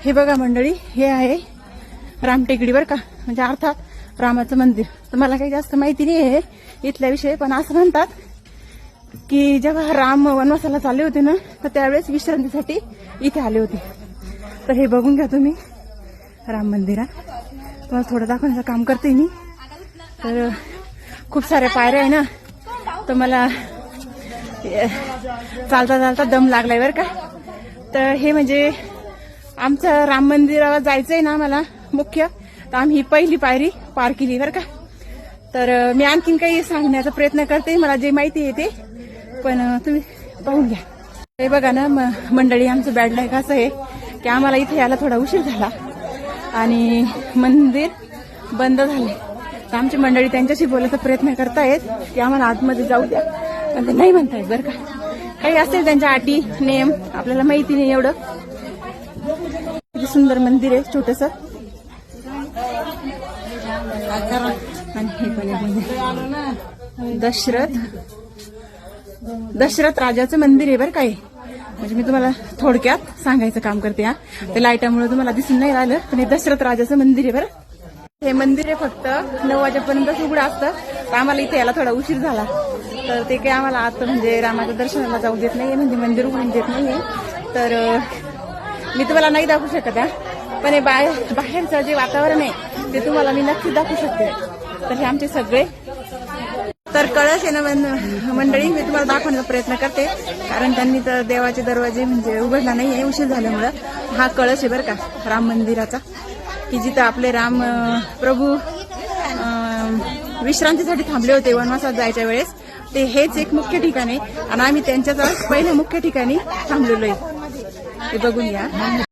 हे बघा मंडळी, हे आहे रामटेकडी बर का, म्हणजे अर्थात रामाचं मंदिर. तर मला काही जास्त माहिती नाही आहे इथल्या विषयी, पण असं म्हणतात की जेव्हा राम वनवासाला चालले होते ना, तर त्यावेळेस विश्रांतीसाठी इथे आले होते. तर हे बघून घ्या तुम्ही राम मंदिरात. तुम्हाला थोडं दाखवण्याचं काम करते मी. तर खूप साऱ्या पायऱ्या आहे ना, तर मला चालता चालता दम लागलाय बरं का. तर हे म्हणजे आमचं राम मंदिराला जायचंय ना मला मुख्य, तर आम्ही ही पहिली पायरी पार केली बरं का. तर मी आणखीन काही सांगण्याचा प्रयत्न करते, मला जे माहिती आहे ते, पण तुम्ही पाहून घ्या. हे बघा ना मंडळी, आमचं बॅड लक असं आहे की आम्हाला इथे यायला थोडा उशीर झाला आणि मंदिर बंद झाले. तर आमची मंडळी त्यांच्याशी बोलायचा प्रयत्न करतायत की आम्हाला आतमध्ये जाऊ द्या, पण ते नाही म्हणतायत बरं का. काही असेल त्यांच्या अटी नियम, आपल्याला माहिती नाही एवढं. किती सुंदर मंदिर आहे छोटस. आणि हे पण आहे दशरथ राजाचं मंदिर आहे बरं काय. म्हणजे मी तुम्हाला थोडक्यात सांगायचं काम करते. हा, ते लाईटामुळे तुम्हाला दिसून नाही राहिलं, पण हे दशरथ राजाचं मंदिर आहे बरं. हे मंदिर आहे फक्त 9 वाजेपर्यंतच उघडं असतं. तर आम्हाला इथे यायला थोडा उशीर झाला, तर ते काही आम्हाला आता म्हणजे रामाच्या दर्शनाला जाऊ देत नाहीये, म्हणजे मंदिर उघडून देत नाहीये. तर मी तुम्हाला नाही दाखवू शकत आहे, पण हे बाहेरचं जे वातावरण आहे ते तुम्हाला मी नक्की दाखवू शकते. तर हे आमचे सगळे तर कळस आहे ना मंडळी, मी तुम्हाला दाखवण्याचा प्रयत्न करते, कारण त्यांनी तर देवाचे दरवाजे म्हणजे उघडला नाहीये उशीर झाल्यामुळं. हा कळस आहे बरं का राम मंदिराचा, की जिथं आपले राम प्रभू विश्रांतीसाठी थांबले होते वनवासात जायच्या वेळेस. ते हेच एक मुख्य ठिकाण आहे आणि आम्ही त्यांच्याच पहिल्या मुख्य ठिकाणी थांबलेलो आहे. ते बघून घ्या.